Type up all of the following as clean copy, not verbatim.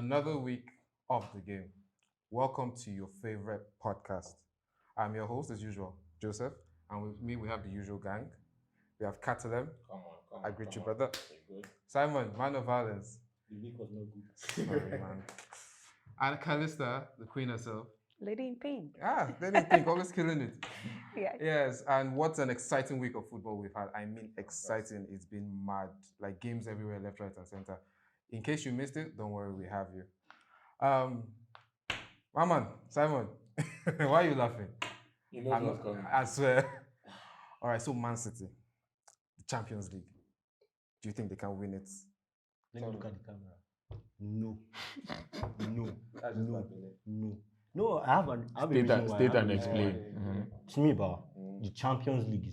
Another week of the game. Welcome to your favorite podcast. I'm your host, as usual, Joseph, and with me we have the usual gang. We have Katelem. I greet you, brother. Simon, man of violence. The week was not good. Sorry, man. And Calister, the queen herself. Lady in Pink. Lady in pink, always killing it. Yeah. Yes, and what an exciting week of football we've had. I mean, exciting. It's been mad. Like games everywhere, left, right, and center. In case you missed it, don't worry, we have you. My man, Simon, why are you laughing? You know what's coming. I swear. All right, so Man City, the Champions League. Do you think they can win it? Let me look at the camera. No, I have a reason why. State and explain. To me, the Champions League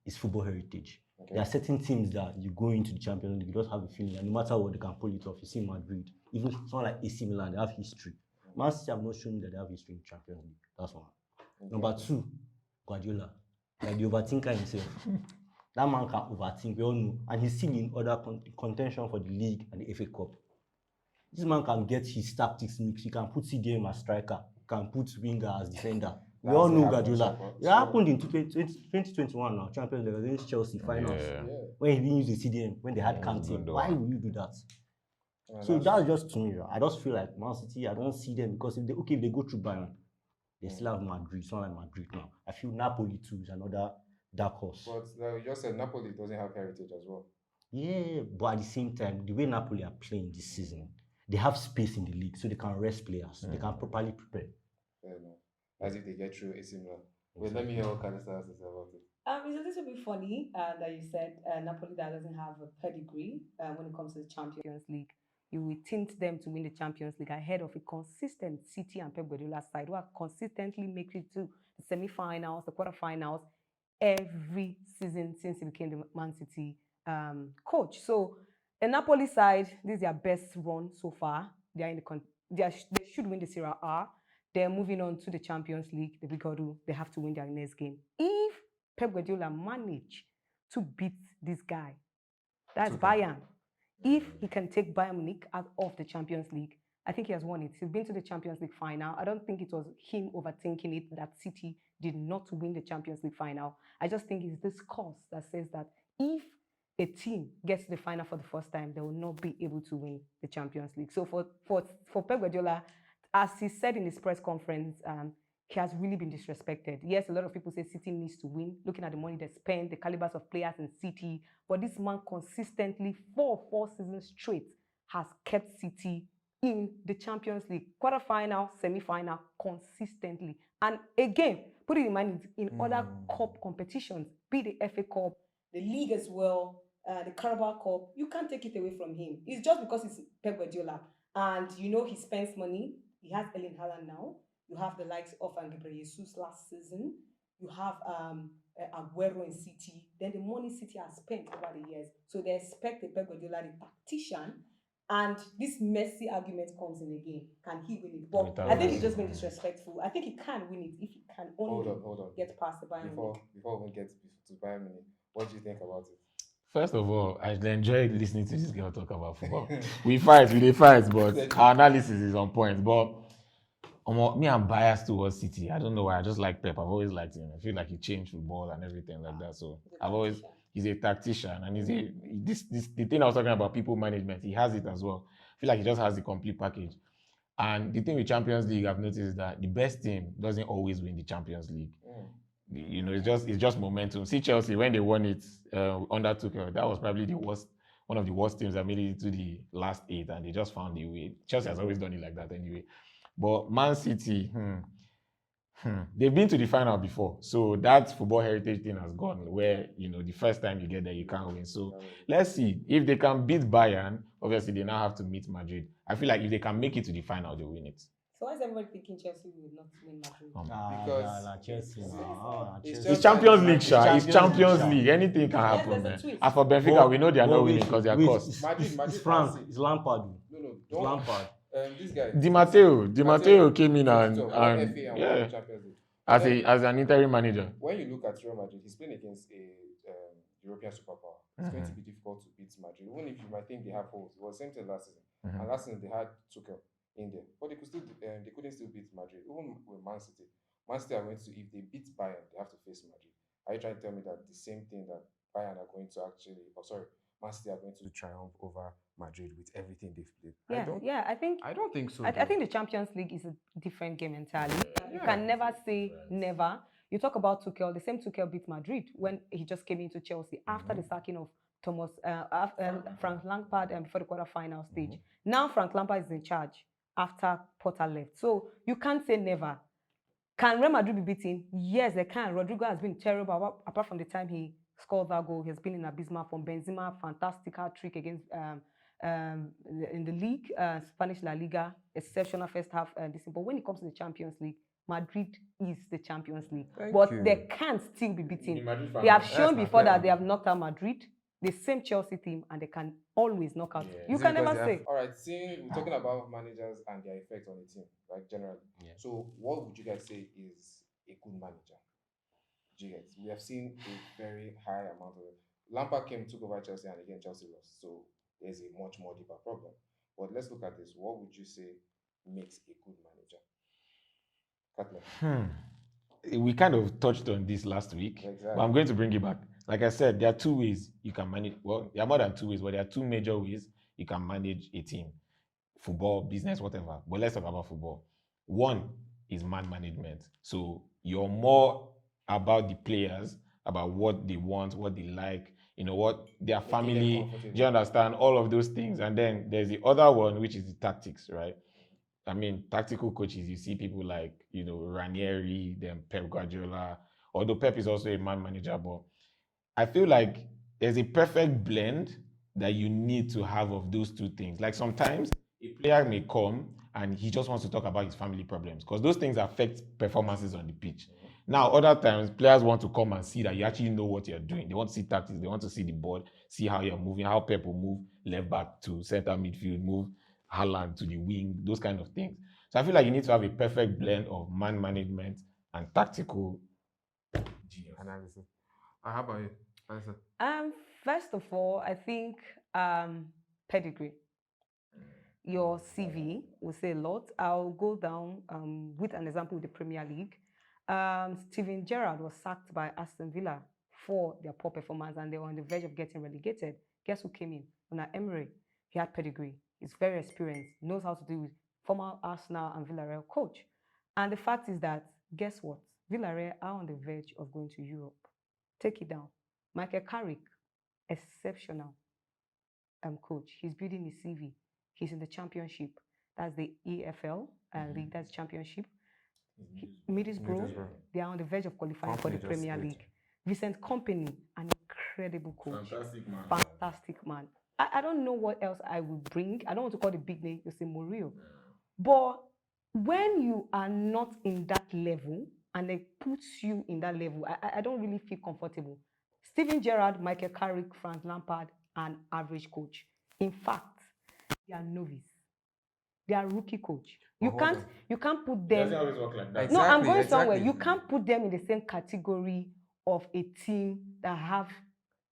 is football heritage. Okay. There are certain teams that you go into the Champions League, you just have a feeling, and no matter what, they can pull it off. You see Madrid, even someone like AC Milan, they have history. Man City have not shown that they have history in the Champions League. That's one. Okay. Number two, Guardiola, like the overthinker himself. That man can overthink, we all know, and he's still in other contention for the league and the FA Cup. This man can get his tactics mixed. He can put CDM as striker, he can put winger as defender. We all know Guardiola. It happened in 2021 now, Champions League against Chelsea finals. When he didn't use the CDM, when they had Kante. Why would you do that? So that's just to me. I just feel like Man City, I don't see them because if they go through Bayern, they still have Madrid, someone like Madrid now. I feel Napoli too is another dark horse. But you just said Napoli doesn't have heritage as well. Yeah, but at the same time, the way Napoli are playing this season, they have space in the league, so they can rest players. They can properly prepare. Fair enough. As if they get through AC Milan. Wait, let me hear what Calister has to say about it. It's a little bit funny that you said Napoli that doesn't have a pedigree when it comes to the Champions League. You will tint them to win the Champions League ahead of a consistent City and Pep Guardiola side who are consistently making it to the semi-finals, the quarterfinals every season since he became the Man City coach. So the Napoli side, this is their best run so far. They are in they should win the Serie A. They're moving on to the Champions League. They have to win their next game. If Pep Guardiola manage to beat this guy, that's Bayern. If he can take Bayern Munich out of the Champions League, I think he has won it. He's been to the Champions League final. I don't think it was him overthinking it that City did not win the Champions League final. I just think it's this cause that says that if a team gets to the final for the first time, they will not be able to win the Champions League. So for Pep Guardiola, as he said in his press conference, he has really been disrespected. Yes, a lot of people say City needs to win, looking at the money they spend, the calibers of players in City. But this man consistently, four seasons straight, has kept City in the Champions League, quarterfinal, semi-final, consistently. And again, put it in mind, in other cup competitions, be the FA Cup, the league as well, the Carabao Cup, you can't take it away from him. It's just because it's Pep Guardiola. And he spends money. He has Erling Haaland now. You have the likes of Jesus last season. You have Aguero in City. Then the money City has spent over the years. So they expect the Pep Guardiola, the tactician. And this messy argument comes in again. Can he win it? But I think he's just been disrespectful. I think he can win it if he can only get past the Bayern Munich. Before we get to Bayern Munich, what do you think about it? First of all, I enjoy listening to this girl talk about football. we fight, but our analysis is on point. But me, I'm biased towards City. I don't know why. I just like Pep. I've always liked him. I feel like he changed football and everything like that. So he's a tactician, and the thing I was talking about, people management, he has it as well. I feel like he just has the complete package. And the thing with Champions League, I've noticed is that the best team doesn't always win the Champions League. It's just momentum. See Chelsea, when they won it under Tuchel, that was probably one of the worst teams that made it to the last 8, and they just found a way. Chelsea has always done it like that anyway. But Man City, they've been to the final before. So that football heritage thing has gone where, the first time you get there, you can't win. So let's see. If they can beat Bayern, obviously they now have to meet Madrid. I feel like if they can make it to the final, they'll win it. So why is everybody thinking Chelsea will not win Madrid? Because Chelsea. It's Champions League, Sha. It's Champions League. Anything can happen, man. As for Benfica, we know they are not winning because they are cost. Madrid It's Frank. It's Lampard. No, It's Lampard. This guy. Di Matteo came in and yeah, as an interim manager. When you look at Real Madrid, he's playing against a European superpower. It's going to be difficult to beat Madrid, even if you might think they have holes. It was the same thing last season. And last season they had Tuchel. in there, but they couldn't still beat Madrid. Even with Man City, Man City are going to, if they beat Bayern, they have to face Madrid. Are you trying to tell me that the same thing that Bayern are going to actually, or sorry, Man City are going to triumph over Madrid with everything they've played? I don't think so. I think the Champions League is a different game entirely. You Yeah. can never say never. You talk about Tuchel. The same Tuchel beat Madrid when he just came into Chelsea after the sacking of Frank Lampard before the quarterfinal stage. Now Frank Lampard is in charge after Potter left. So you can't say never. Can Real Madrid be beaten? Yes, they can. Rodrigo has been terrible apart from the time he scored that goal. He's been in abysmal from Benzema, fantastic hat-trick against in the league, Spanish La Liga, exceptional first half. But when it comes to the Champions League, Madrid is the Champions League. They can still be beaten. They have shown before that they have knocked out Madrid, the same Chelsea team, and they can always knock out. You can never say. All right, seeing we're talking about managers and their effect on the team, like generally. Yeah. So, what would you guys say is a good manager? We have seen a very high amount of it. Lampard came, took over Chelsea, and again Chelsea lost. So there's a much more deeper problem. But let's look at this. What would you say makes a good manager? Katelem. We kind of touched on this last week, Exactly. but I'm going to bring it back. Like I said, there are two ways you can manage. Well, there are more than two ways, but there are two major ways you can manage a team: football, business, whatever. But let's talk about football. One is man management. So you're more about the players, about what they want, what they like, what their family. Do you understand all of those things? And then there's the other one, which is the tactics, right? I mean, tactical coaches, you see people like, Ranieri, then Pep Guardiola, although Pep is also a man manager, but I feel like there's a perfect blend that you need to have of those two things. Like sometimes a player may come and he just wants to talk about his family problems because those things affect performances on the pitch. Now, other times, players want to come and see that you actually know what you're doing. They want to see tactics. They want to see the ball, see how you're moving, how Pep will move left back to center midfield, move Haaland to the wing, those kind of things. So I feel like you need to have a perfect blend of man management and tactical analysis. How about you? Answer. First of all, I think pedigree. Your CV will say a lot. I'll go down with an example with the Premier League. Steven Gerrard was sacked by Aston Villa for their poor performance and they were on the verge of getting relegated. Guess who came in? Unai Emery. He had pedigree. He's very experienced, knows how to deal with former Arsenal and Villarreal coach. And the fact is that, guess what? Villarreal are on the verge of going to Europe. Take it down. Michael Carrick, exceptional coach. He's building his CV. He's in the championship. That's the EFL league. That's championship. Middlesbrough. They are on the verge of qualifying for the Premier League. Vincent Kompany, an incredible coach. Fantastic man. I don't know what else I would bring. I don't want to call the big name, Jose Mourinho. But when you are not in that level and they put you in that level, I don't really feel comfortable. Steven Gerrard, Michael Carrick, Frank Lampard, an average coach. In fact, they are novice. They are rookie coach. You can't put them. It doesn't always work like that. No, I'm going somewhere. You can't put them in the same category of a team that have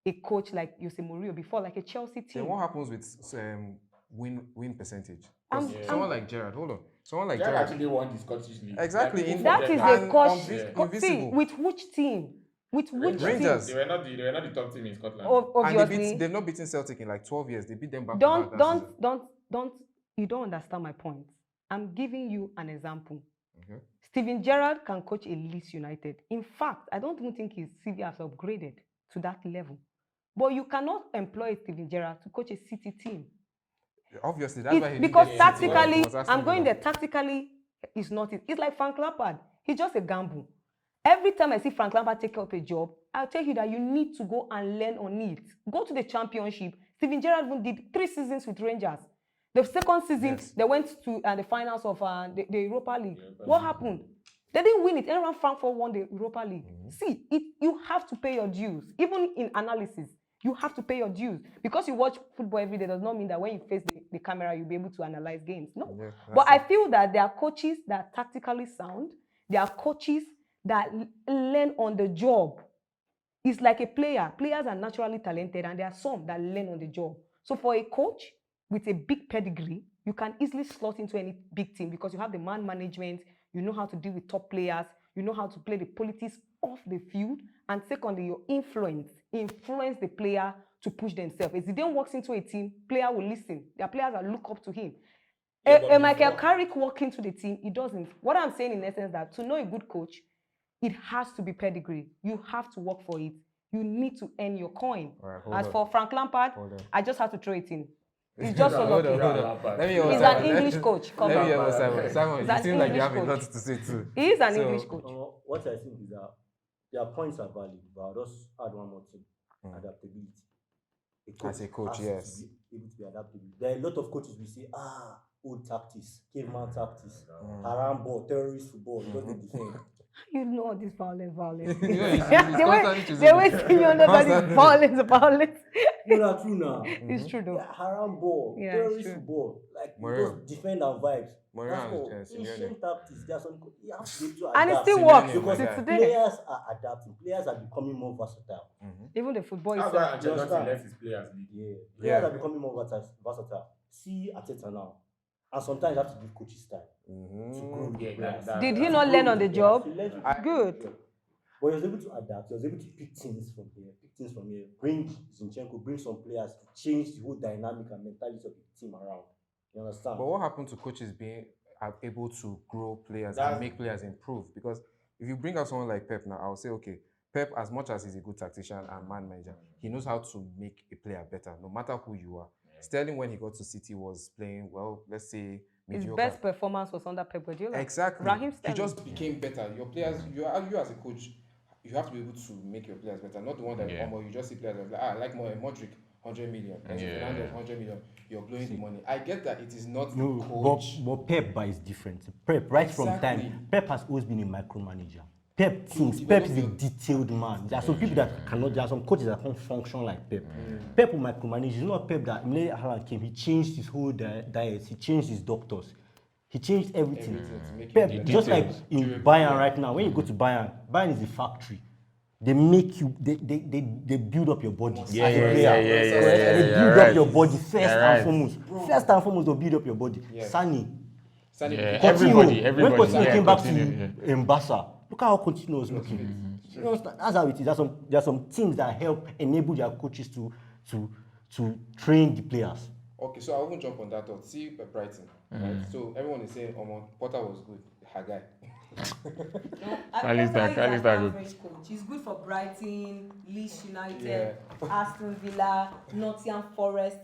a coach like Jose Mourinho before, like a Chelsea team. Then what happens with win percentage? Someone like Gerrard, hold on. Someone like Gerrard actually won the Scottish League. Exactly. That is a coach. Invisible. See, with which team? With which Rangers. team? They were not the top team in Scotland. Obviously. And they've not beaten Celtic in like 12 years. They beat them back Don't. to back. You don't understand my point. I'm giving you an example. Okay. Steven Gerrard can coach a Leeds United. In fact, I don't even think his CV has upgraded to that level. But you cannot employ Steven Gerrard to coach a City team. Obviously, that's why he because tactically, I'm going there. Tactically, it's not it. It's like Frank Lampard. He's just a gamble. Every time I see Frank Lampard take up a job, I'll tell you that you need to go and learn on it. Go to the championship. Steven Gerrard even did 3 seasons with Rangers. The second season, they went to the finals of the Europa League. What happened? They didn't win it. Everyone Frankfurt won the Europa League. See, you have to pay your dues. Even in analysis, you have to pay your dues. Because you watch football every day does not mean that when you face the camera, you'll be able to analyze games. No. Yeah, but I feel that there are coaches that are tactically sound. There are coaches that learn on the job. It's like a player. Players are naturally talented, and there are some that learn on the job. So for a coach with a big pedigree, you can easily slot into any big team because you have the man management, you know how to deal with top players, you know how to play the politics off the field, and secondly, your influence the player to push themselves. If Zidane walks into a team, player will listen. Their players will look up to him. Michael Carrick walk into the team, he doesn't. What I'm saying in essence that to know a good coach, it has to be pedigree. You have to work for it. You need to earn your coin. As for Frank Lampard, I just have to throw it in. He's just so lucky. He's an English coach. Let me hear what Simon. You seem like you have a lot coach. to say too. He is an English coach. What I think is that their points are valid, but I'll just add one more thing. Adaptability. As a coach, yes. Able to be adaptable. There are a lot of coaches we say, old tactics, caveman tactics, haram ball, terrorist football, because they defend. You know all this violence. They wasting you on nobody's violence. No, that's true now. It's true though. Yeah, haram ball, terrorist football, like just defend our vibes. That's all. Ancient tactics. There are some you have to be able to adapt. And it still works because today. Players are adapting. Players are becoming more versatile. Even the football is Players are becoming more versatile. See Arteta now. And sometimes you have to give coaches time to grow. Did he not learn on the job? Good. But he was able to adapt. He was able to pick things from here, bring Zinchenko, bring some players to change the whole dynamic and mentality of the team around. You understand? But what happened to coaches being able to grow players and make players improve? Because if you bring out someone like Pep now, I'll say, okay, Pep, as much as he's a good tactician and man manager, he knows how to make a player better, no matter who you are. Sterling, when he got to City, was playing, well, let's say, mediocre. His best performance was under Pep Guardiola. Exactly. Raheem He just became better. Your players, you as a coach, you have to be able to make your players better. Not the one that you just see players like, I like more Modric, 100 million. And 100 million, you're blowing the money. I get that it is not the coach. But Pep is different. Pep, from time, Pep has always been a micromanager. Pep is a detailed man. There are some people that cannot, there are some coaches that can't function like Pep. Pep will micromanage. It's not Pep that when Haaland came, he changed his whole diet, he changed his doctors, he changed everything. Pep, just like in Bayern right now, when you go to Bayern is a factory. They make you, they build up your body. They build up your body first and foremost. First and foremost, they'll build up your body. Sani. Everybody. When Coutinho came back to Barca, look at how Coutinho was looking. You know, that's how it is. There are some things that help enable their coaches to train the players. Okay, so I won't jump on that thought. See Brighton, right? So everyone is saying, Potter was good. Her guy. Calister good. He's good for Brighton, Leeds United, Aston Villa, Nottingham Forest,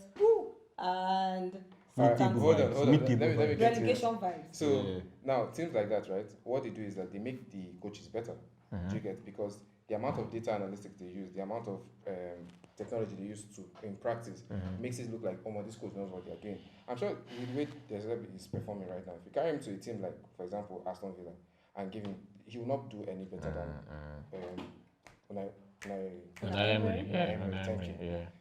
and hold on. Let me get relegation vibes. So now teams like that, right? What they do is that they make the coaches better. Do you get? Because the amount of data analytics they use, the amount of technology they use in practice makes it look like, this coach knows what they're doing. I'm sure with the way Deserbi is performing right now, if you carry him to a team like, for example, Aston Villa, and give him, he will not do any better than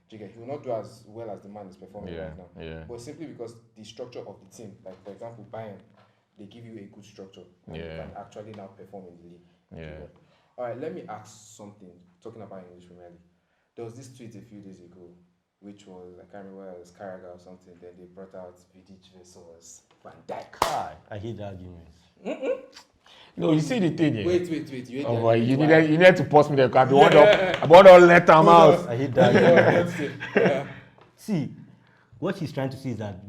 he will not do as well as the man is performing right now. But simply because the structure of the team, like for example, Bayern, they give you a good structure and you can actually now perform in the league. All right, let me ask something. Talking about English Premier League, there was this tweet a few days ago, which was, I can't remember, it was Carragher or something. Then they brought out Vidic versus Van Dijk. I hate the argument. No, you see the thing here. Wait. You need to pause me there because I want to let them out. I hate that. See, what he's trying to say is that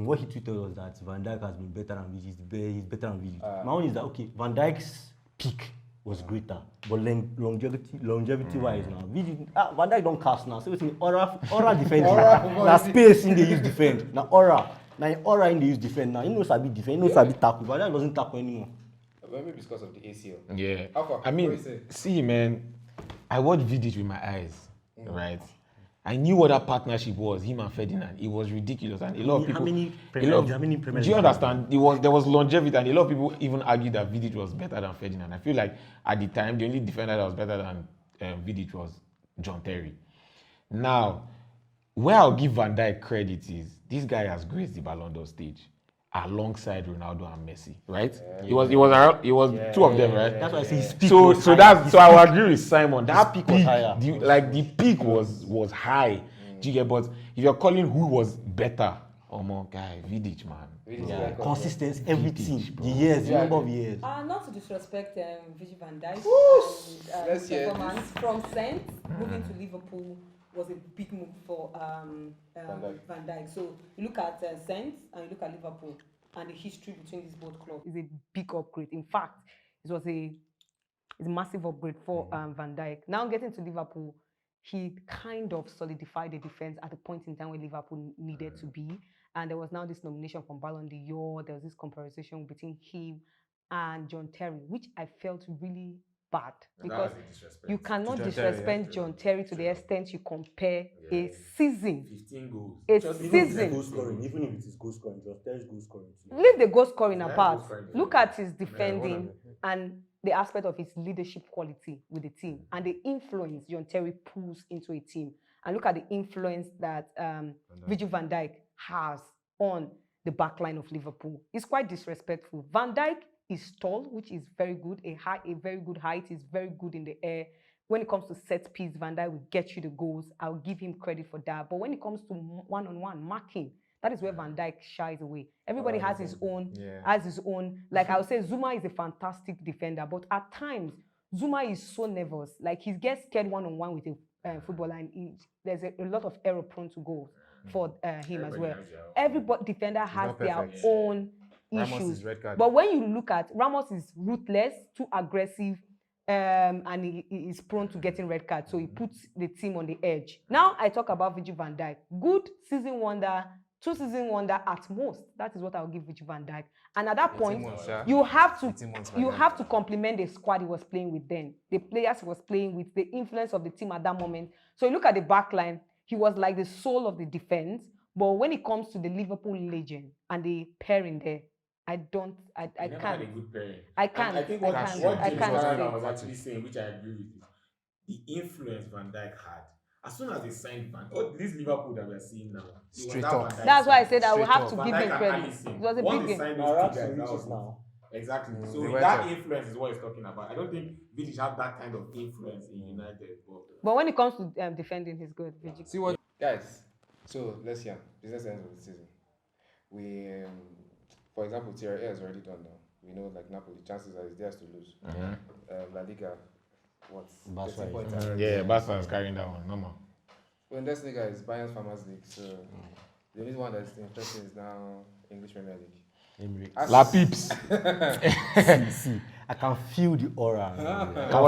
what he tweeted was that Van Dijk has been better than Vidic. He's better than Vidic. My own is that Van Dijk's peak was greater, but longevity wise now, Van Dijk don't cast now. So it's an aura defending. Now space in the use defend. Now aura in the use defend. Now he knows how to defend. He knows how to tackle. Van Dijk doesn't tackle anymore. Maybe because of the ACL. Yeah. I mean, see, man, I watched Vidic with my eyes, right? I knew what that partnership was, him and Ferdinand. It was ridiculous, and a lot of people. How many Premier do you understand? There was longevity, and a lot of people even argued that Vidic was better than Ferdinand. I feel like at the time, the only defender that was better than Vidic was John Terry. Now, where I'll give Van Dijk credit is this guy has graced the Ballon d'Or stage alongside Ronaldo and Messi, right? It was two of them, right? That's why I say his peak so I will agree with Simon. That peak was higher. The peak was high. Do you get? But if you're calling who was better Guy, Vidic, man. Yeah, consistency, everything. Vidic, bro. The years, the Yeah, number of years. Not to disrespect Virgil van Dijk Let's his hear performance from Saints moving to Liverpool was a big move for Van Dijk. So you look at Saints and you look at Liverpool and the history between these both clubs is a big upgrade. In fact, it's a massive upgrade for Van Dijk. Now getting to Liverpool, he kind of solidified the defense at the point in time where Liverpool needed to be. And there was now this nomination from Ballon d'Or. There was this comparison between him and John Terry, which I felt really bad because you cannot disrespect John Terry to the extent you compare a season. 15 goals. Goal scoring, even if it is goal scoring, just there's goal scoring. Leave the goal scoring apart. goal scoring. Look at his defending and the aspect of his leadership quality with the team and the influence John Terry pulls into a team. And look at the influence that Virgil van Dijk has on the backline of Liverpool. It's quite disrespectful. Van Dijk is tall, which is very good, a very good height. He's very good in the air. When it comes to set piece, Van Dijk will get you the goals. I'll give him credit for that. But when it comes to one-on-one marking, that is where Van Dijk shies away. Everybody has his own, Like I would say, Zuma is a fantastic defender, but at times, Zuma is so nervous. Like he gets scared one-on-one with a footballer, and there's a lot of error prone to goals for him as well. Every defender has their own issues. But when you look at Ramos is ruthless, too aggressive, and he is prone to getting red cards. So he puts the team on the edge. Now I talk about Virgil van Dijk. Good season wonder, 2 season wonder at most. That is what I'll give Virgil van Dijk. And at that point, you have to compliment the squad he was playing with then. The players he was playing with, the influence of the team at that moment. So you look at the back line, he was like the soul of the defense. But when it comes to the Liverpool legend and the pairing there, I can't. Had a good pairing. I can't. I think what James was actually saying, which I agree with, is the influence Van Dijk had. As soon as they signed this Liverpool that we are seeing now, straight up. That's why I said I will have to Van give Dijk him and credit. Alisson. It was a Once big they game. signed those two guys, now. Exactly. So that influence is what he's talking about. I don't think Vidic had that kind of influence in United. But when it comes to defending, he's good. Vidic. See what Guys, so let's hear business ends of the season. We, for example, Thierry is already done now. We know, like Napoli, chances are it's theirs to lose. La Liga, what's Barca is carrying that one. No more. Bundesliga is Bayern's Farmers League, so the only one that's interesting is now English Premier League. La Peeps. See, I can feel the aura.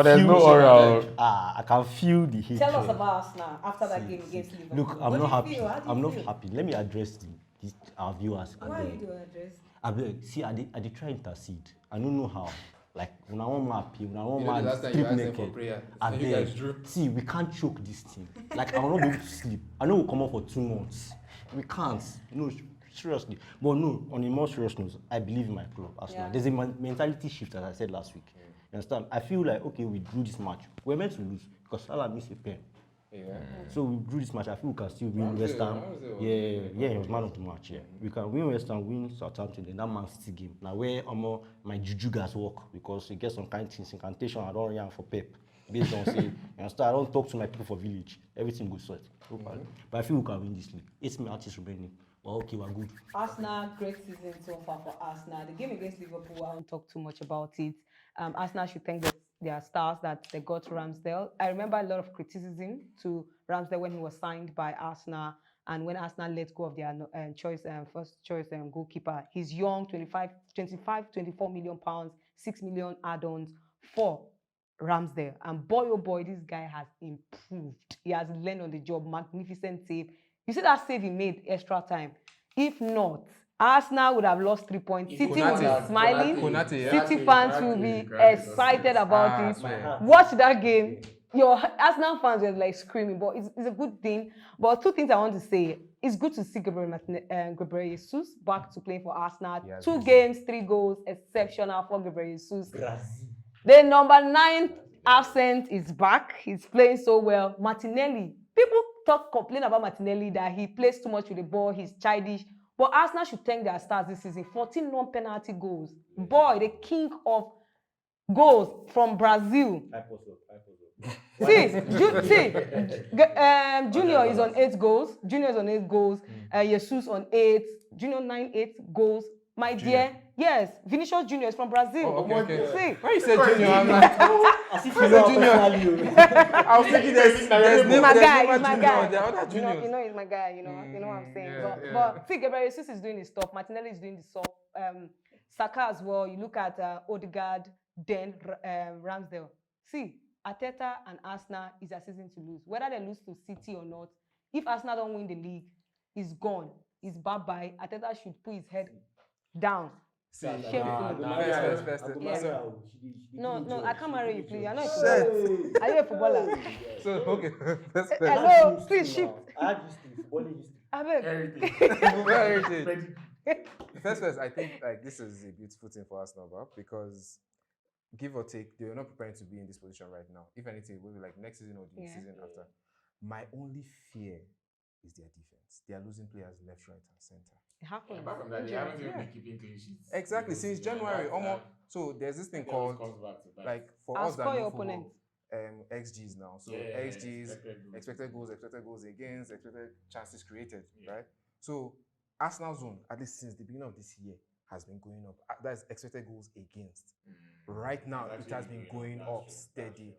There's no aura. I can feel the hatred. Tell us about Arsenal after that game against Liverpool. Look, I'm not happy. I'm not happy. Let me address our viewers. Why are you doing address? See, I did try intercede. I don't know how. Like when I want my pee, when I want the my last time you asked them for prayer, see, we can't choke this thing. Like I will not be able to sleep. I know we'll come up for 2 months. We can't. No, seriously. But no, on a more serious note, I believe in my club, Arsenal. There's a mentality shift, as I said last week. You understand? I feel like, okay, we drew this match. We're meant to lose because Salah missed a pen. So we drew this match. I feel we can still win West Ham. He was man of the match. We can win West Ham, win Southampton in that Man City game. Now where my juju guys work because you get some kind of things, incantation. I don't run for Pep. Based on say, I don't talk to my people for village. Everything goes sweat. But I feel we can win this league. 8 matches remaining. Well, okay, we're good. Arsenal, great season so far for Arsenal. The game against Liverpool, I won't talk too much about it. Arsenal should thank their stars that they got Ramsdale. I remember a lot of criticism to Ramsdale when he was signed by Arsenal and when Arsenal let go of their first choice goalkeeper. He's young, 24 million pounds, 6 million add-ons for Ramsdale. And boy, oh boy, this guy has improved. He has learned on the job, magnificent save. You see that save he made extra time. If not, Arsenal would have lost 3 points. City will be smiling. City fans will be excited about it. Watch that game. Your Arsenal fans were like screaming, but it's a good thing. But 2 things I want to say. It's good to see Gabriel Jesus back to playing for Arsenal. 2 games, 3 goals, exceptional for Gabriel Jesus. The number 9 absent is back. He's playing so well. Martinelli. People complain about Martinelli that he plays too much with the ball. He's childish. But Arsenal should thank their stars this season. 14 non-penalty goals. Boy, the king of goals from Brazil. Junior is on 8 goals. Junior is on 8 goals. Jesus on 8. Junior 8 goals. My dear, yes, Vinicius Junior is from Brazil. Oh, okay. See, When you said junior, I'm like, As if Where's you the know junior? personally. I was thinking there's he's my guy. Neymar He's my Junior, guy. there are other juniors. You know, he's my guy. You know what I'm saying. Yeah. But see, Gabriel Jesus is doing his stuff. Martinelli is doing the stuff. Saka as well. You look at Odegaard, then Ramsdale. See, Arteta and Arsenal is a season to lose. Whether they lose to City or not, if Arsenal don't win the league, he's gone. He's bye-bye. Arteta should put his head down. See, Shameful. first. No, I can't marry you, please. I know a Shit. footballer. Are you a footballer? So, okay, first. Hello, please shift. I had history, footballing history. I beg. Everything. First, I think like this is a beautiful thing for Arsenal, bro, because give or take, they are not preparing to be in this position right now. If anything, it will be like next season or the season after. My only fear is their defense. They are losing players left, right, and center. It happens. Apart from that, they haven't even been keeping clean sheets. Exactly, since January, almost. So there's this thing called, like, for us that know football, XGs now. So XGs, expected goals against, expected chances created, right? So Arsenal zone, at least since the beginning of this year, has been going up. That's expected goals against. Right now, it has been going up steady.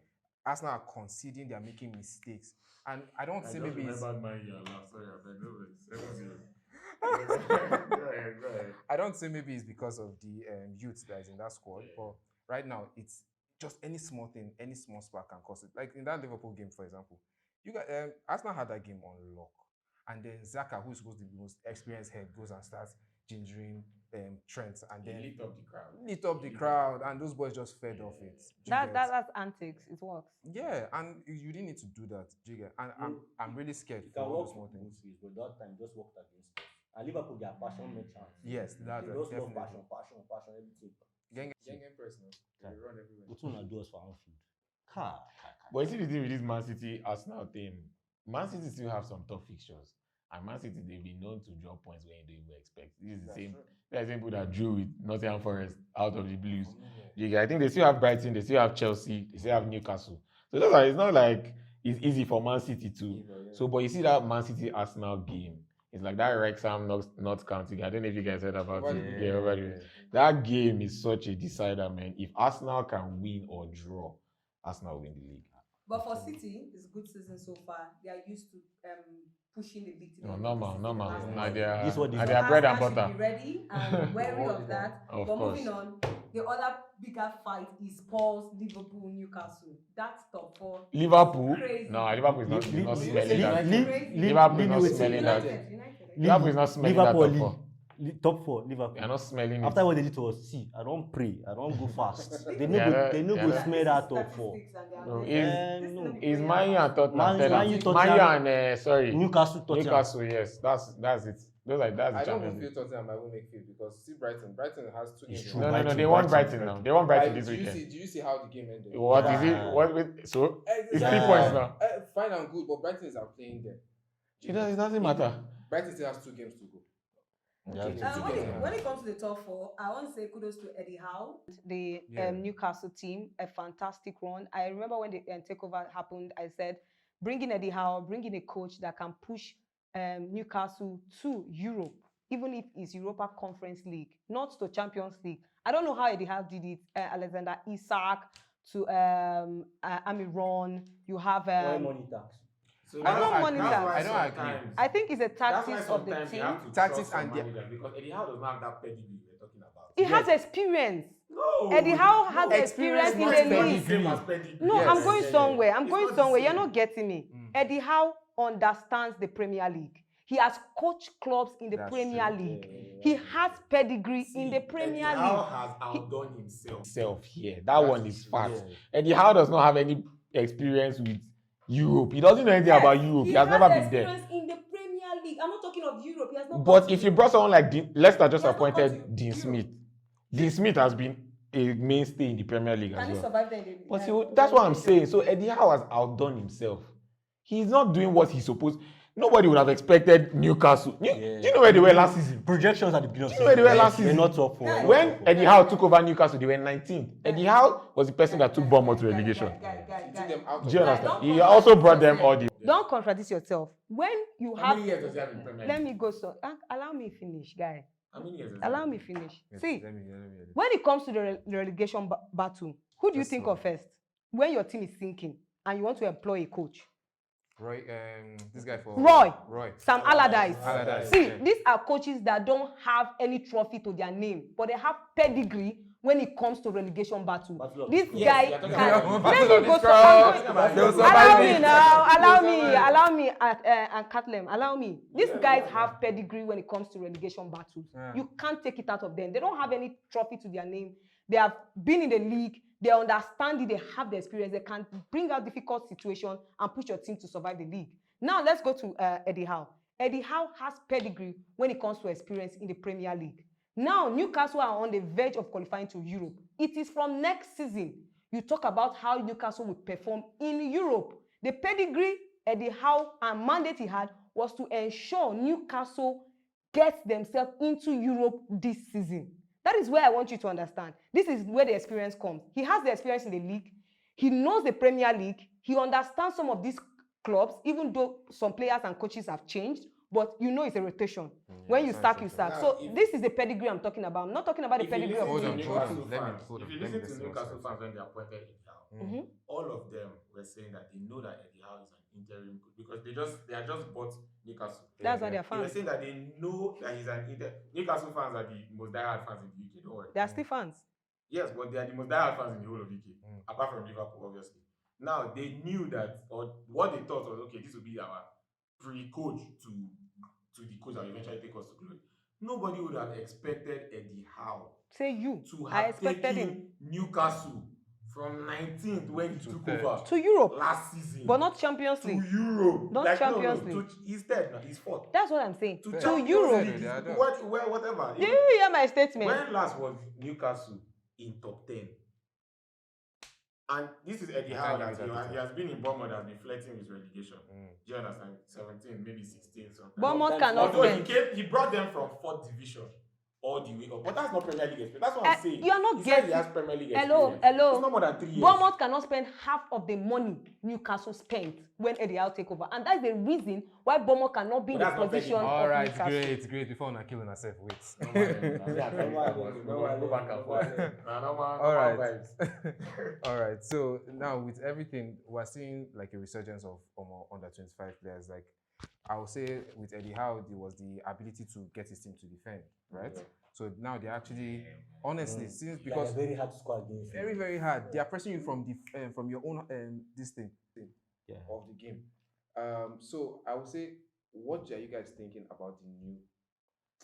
Arsenal are conceding, they are making mistakes. And I don't say maybe it's... I don't say maybe it's because of the youth that is in that squad, but right now it's just any small thing, any small spark can cause it. Like in that Liverpool game, for example, you got Arsenal had that game on lock, and then Xhaka, who's supposed to be the most experienced head, goes and starts gingering Trent, and then lit up the crowd, and those boys just fed off it. That's antics. It works. Yeah, and you didn't need to do that, Jigga. And I'm really scared for all those small things. But that time just worked against us. And Liverpool, their passion made chance. Yes, They that's just love definitely. passion, everything. Gang personal. They run everywhere. What one do us for Anfield? But you see the thing with this Man City Arsenal thing, Man City still have some tough fixtures. And Man City, they've been known to draw points when you don't even expect. This is the same people that drew with Nottingham Forest out of the Blues. I think they still have Brighton, they still have Chelsea, they still have Newcastle. So that's why it's not like it's easy for Man City too. So, but you see that Man City Arsenal game, it's like that Wrexham not counting. I don't know if you guys heard about it. That game is such a decider, man. If Arsenal can win or draw, Arsenal will win the league. But for City, it's a good season so far. They are used to pushing the league. No, normal. Now they So are bread and Arsenal butter. should be ready and wary of that. Of But course. moving on, the other bigger fight is Spurs, Liverpool, Newcastle. That's top 4. Liverpool? Crazy. No, Liverpool is not smelling that. Crazy. Liverpool is not smelling that. United. Liverpool is not smelling that top 4. Top 4, Liverpool. They are not smelling it. After what they did to us, see, I don't pray, I don't go fast. They no go Yeah, smell that top statistics 4. and they are No, playing. Is Man U and Tottenham? Man U, Man U Tottenham. and sorry, Newcastle, Tottenham. Newcastle. Yes, that's it. That's the I don't Champions even League. feel Tottenham might win make field because see Brighton has 2 games. It's true. No, they won Brighton now. They won Brighton this Did weekend. you see how the game ended? What is it? What? So it's 3 Yeah. points now. Fine and good, but Brighton is outplaying them. It doesn't matter. Brighton still has 2 games to go. When it comes to the top 4, I want to say kudos to Eddie Howe, the Newcastle team, a fantastic run. I remember when the takeover happened, I said, bring in Eddie Howe, bring in a coach that can push Newcastle to Europe, even if it's Europa Conference League, not to Champions League. I don't know how Eddie Howe did it. Alexander Isak to Amiron. You have money tax. So I don't want I don't agree. I think it's a tactics of the team. Tactics and because Eddie Howe does not have that pedigree we're talking about. He has experience. No, Eddie Howe has experience in the league. No, Yes. I'm going somewhere. It's not the You're same. not getting me. Eddie Howe understands the Premier League. He has coached clubs in the That's Premier true. League. He has pedigree in the Premier Eddie Howe League. has outdone himself here. That one is fact. Yeah. Eddie Howe does not have any experience with Europe. He doesn't know anything about Europe. He has never been there. experience in the Premier League. I'm not talking of Europe. He has not. But if you brought someone like Leicester just He has not appointed gone to Dean Europe. Smith. Dean Smith has been a mainstay in the Premier League Can as he well. survive there? In the, But that's what I'm saying. So Eddie Howe has outdone himself. He's not doing what he's supposed. nobody would have expected Newcastle. Do you know where they were last season? Projections at the beginning of Do you know where they were last They're season? not top four. When Eddie Howe took over Newcastle, they were 19th. Eddie Howe was the person that took Bournemouth to relegation. He took them out Do you of understand? He also brought them all the. Don't contradict yourself. When you How have, many years does he have in Premier League? let me go. So allow me finish, guy. How many years does he Allow have? me finish. Yes, See, let me hear this. when it comes to the relegation battle, who do you Just think slow. of first? When your team is sinking and you want to employ a coach, Roy, this guy for Roy. Sam Allardyce. Allardyce, See, yeah. these are coaches that don't have any trophy to their name, but they have pedigree when it comes to relegation battle. Battle of This the guy you're talking can. about Let Battle me of go. the Scrolls. Allow They'll me survive now. it. Allow me, and Katelem. Allow me. These guys have pedigree when it comes to relegation battles. Yeah. You can't take it out of them. They don't have any trophy to their name. They have been in the league. They understand it. They have the experience. They can bring out difficult situations and push your team to survive the league. Now let's go to Eddie Howe. Eddie Howe has pedigree when it comes to experience in the Premier League. Now Newcastle are on the verge of qualifying to Europe. It is from next season. You talk about how Newcastle will perform in Europe. The pedigree Eddie Howe and mandate he had was to ensure Newcastle gets themselves into Europe this season. That is where I want you to understand. This is where the experience comes. He has the experience in the league. He knows the Premier League. He understands some of these clubs, even though some players and coaches have changed. But you know it's a rotation. When you sack, you sack. Now, So this is the pedigree I'm talking about. I'm not talking about the If you pedigree of listen the to Hold on, team. hold on. Newcastle Let me- fans, hold on, if you let me listen to listen Newcastle first. fans when they appointed Eddie Howe, all of them were saying that they know that Eddie Howe is an interim coach because they are just bought Newcastle. That's why they're They were fans. saying that they know that he's an Newcastle fans are the most diehard fans in the UK. Don't worry. They are still fans. Yes, but they are the most diehard fans in the whole of UK, apart from Liverpool, obviously. Now they knew that, or what they thought was, okay, this will be our pre-coach to the coach that will eventually take us to glory. Nobody would have expected Eddie Howe Say you. to I have expected taken him Newcastle from 19th when he took over to Europe, last season, but not Champions to League. Europe. Not Champions no, League. he's third now. He's fourth. That's what I'm saying. To To Champions Europe. League, They are done. whatever. Do you hear my statement? When last was Newcastle in top 10? And this is Eddie I Howe can't give that it that he has been in Bournemouth, has been flirting with relegation. Do you understand? 17, maybe 16, something. Bournemouth cannot Although spend. he brought them from 4th division all the way up. But that's not Premier League experience. That's what I'm saying. You are not He said he getting. has Premier League Hello, experience. hello. It's not more than 3 years. Bournemouth cannot spend half of the money Newcastle spent when Eddie Howe take over, and that's the reason why Bournemouth cannot be in But the that's not position Eddie. of All right, Newcastle. great. Before I kill myself, wait. All right. All right. So now with everything, we're seeing like a resurgence of under 25 players. Like I would say with Eddie Howe, there was the ability to get his team to defend, right? Yeah. So now they're actually, honestly, since Like, because very hard to score against. very very hard, they are pressing you from your own this thing. Yeah. of the game. So I would say, what are you guys thinking about the new?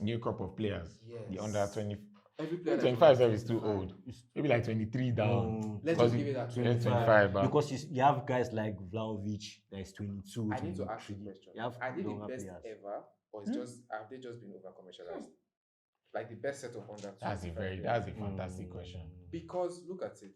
New crop of players. Yes. The under 20. Every player that's 25 under is too 25. old. Maybe like 23 down. Let's Because just give it that 25 back. Because you have guys like Vlahovic that is 22. I need to ask you a question. You have Are they the younger best players. ever, or it's just have they just been over commercialized? Like the best set of under. That's a 25 very players. that's a fantastic question. Because look at it.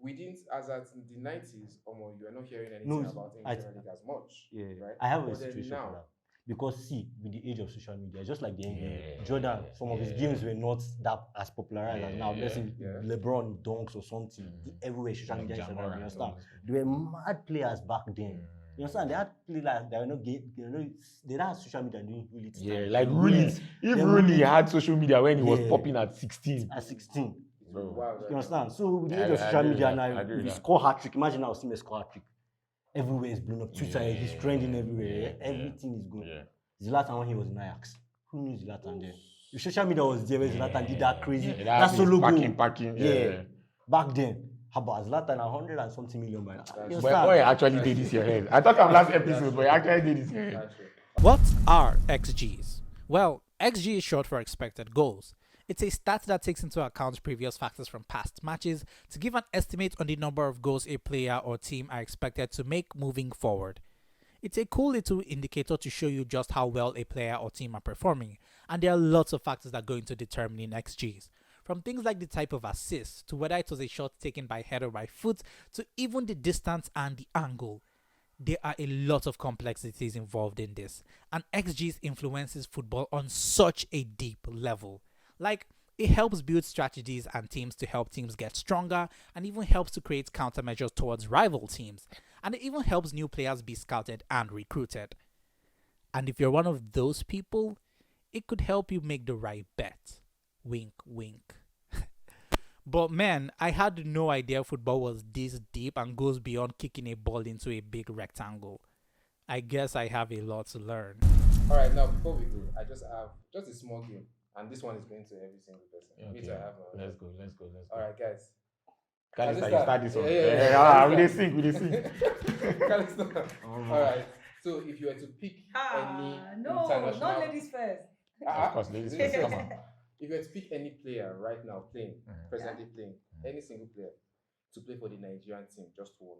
We didn't, as at the 90s, you are not hearing anything No, about I- Premier League as much. Yeah, Right? I have a But then situation now- for that. Because see, with the age of social media, just like the NBA, Yeah, Jordan, some of his yeah. games were not that as popularized as now. Let's say Yeah. LeBron dunks or something. Everywhere social media, Like Instagram, Jamoran, you understand? all those They were mad players back then. You understand? They had players that were not they don't have social media doing really. Yeah, like Rooney. If They Rooney really- had social media when he was Yeah. popping at 16. at 16. Bro. Wow, right You now. understand? So with the age I of social agree with media that. I now, agree if with you that. score hat trick, imagine now seeing a score hat trick. Everywhere is blown up. Twitter, he's trending everywhere. Yeah, Everything is good. Yeah. Zlatan when he was in Ajax. Who knew Zlatan there? If social media was there when Zlatan did that crazy, Yeah, that is solo goal. packing. Yeah. Back then, how about Zlatan 100 and something million by now? You But understand? Oye actually did this your head. I thought I'm last episode, but he actually did this your head. That's true. What are XGs? Well, XG is short for expected goals. It's a stat that takes into account previous factors from past matches to give an estimate on the number of goals a player or team are expected to make moving forward. It's a cool little indicator to show you just how well a player or team are performing, and there are lots of factors that go into determining XGs. From things like the type of assist, to whether it was a shot taken by head or by foot, to even the distance and the angle. There are a lot of complexities involved in this, and XG's influences football on such a deep level. Like, it helps build strategies and teams to help teams get stronger, and even helps to create countermeasures towards rival teams, and it even helps new players be scouted and recruited. And if you're one of those people, it could help you make the right bet. Wink, wink. But man, I had no idea football was this deep and goes beyond kicking a ball into a big rectangle. I guess I have a lot to learn. All right, now before we go, I just have just a small game, and this one is going to every single person. Me too, I have my own. Let's go. All right, guys. Calister, you start this one. Yeah. We dey sing. Calister. All right. So if you were to pick any international, not ladies first. Of course, ladies first. Come on. If you were to pick any player right now presently playing, any single player to play for the Nigerian team, just one,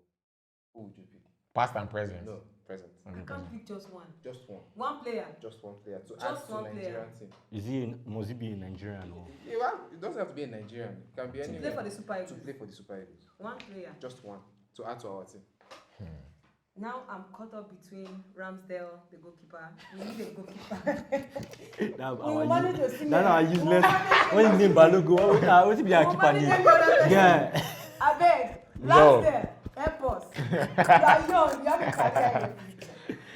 who would you pick? Past and present. No, present. I can't pick just one. Just one. One player. Just one player to Just add to one Nigerian player. team. Must he be in Nigerian or? Yeah, well, it doesn't have to be a Nigerian. It can be To any. play for the Super To Eagles. play for the Super Eagles. One player. Just one to add to our team. Now I'm caught up between Ramsdale, the goalkeeper. We need a goalkeeper. We will manage to see Now useless. When his name Balogo, what's be our keeper name? Yeah. I beg. No. Ramsdale, help us. You are young. You have a career.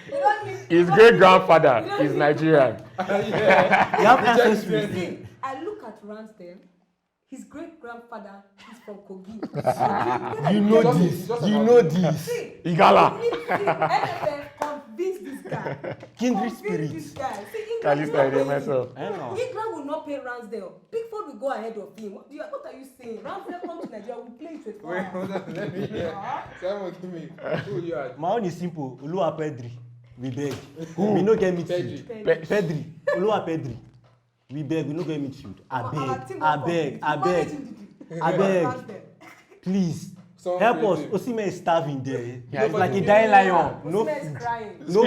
You don't need. His great grandfather is Nigerian. You have ancestry. See, I look at Ramsdale. His great grandfather is from Kogi. You know this. See, Igala. NFL convince this guy. Kindred Convince spirit. this guy. See, Calister, they mess up. I know. England will not pay Ramsdale. Pickford will go ahead of him. What are you saying? Ramsdale come to Nigeria, we'll play it Wait, hold on, let me hear. Simon, give me. Who you are? My own is simple. Oluwa Pedri. We beg. We no get midfield. Pedri. Oluwa Pedri. We beg. We no get midfield. I beg. Please. Someone Help us. creative. Osimhen is starving there. Yeah, It's like a dying lion. No Osimhen is food. crying. No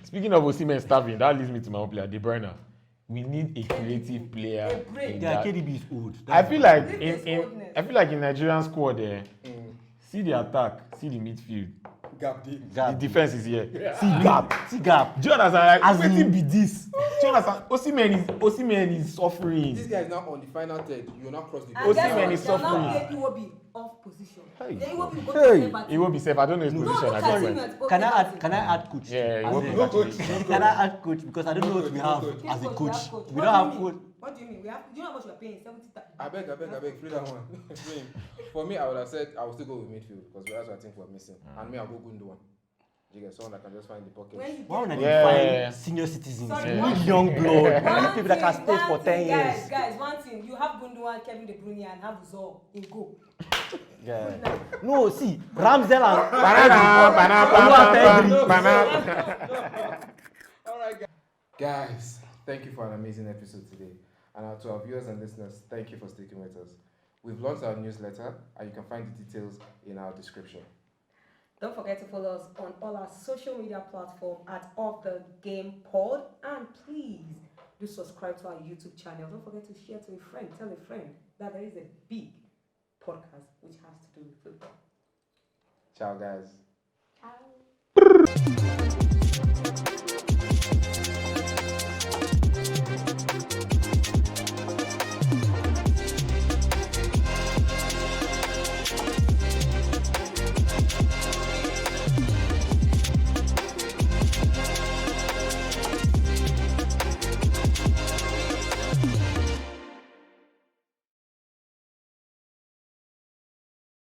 Speaking of Osimhen starving, that leads me to my own player, De Bruyne. We need a creative player. A break. in Yeah, that. KDB is old. I feel like This is in Nigerian squad there, see the attack, see the midfield. Gap deep. The defense is here. See gap. Do you understand? As Like, in- wetin be this? Do you understand? Osimhen is suffering. This guy is now on the final third. You will not cross the And goal. guess Osimhen what? is They'll suffering. now play Iwobi off position. Hey. Then Iwobi will go Hey. to center He will be safe. I don't know his No, position. look at at this him. point. Can I add coach? Yeah, he As will in- be No actually. coach. Can I add coach? Because I don't know what we have coach. as a coach. We What don't have do you coach. mean? What do you mean? Do you know how much we are paying? 70,000. I beg, free that one. Free him. For me, I would have said I would still go with midfield because that's what I think we're missing. And me, I'll go Gundogan. You get someone that can just find the pocket. When you Why would I Yeah. find senior citizens? Sorry, We one need young blood. We need One people that can thing, stay for one 10 thing, years. Guys, one thing. You have Gundogan, Kevin De Bruyne, and have Zor in goal. Yeah. No, see, Ramsdale and All right, guys. Thank you for an amazing episode today. And to our viewers and listeners, thank you for sticking with us. We've launched our newsletter, and you can find the details in our description. Don't forget to follow us on all our social media platforms at Off the Game Pod. And please do subscribe to our YouTube channel. Don't forget to share to a friend. Tell a friend that there is a big podcast which has to do with football. Ciao, guys. Ciao.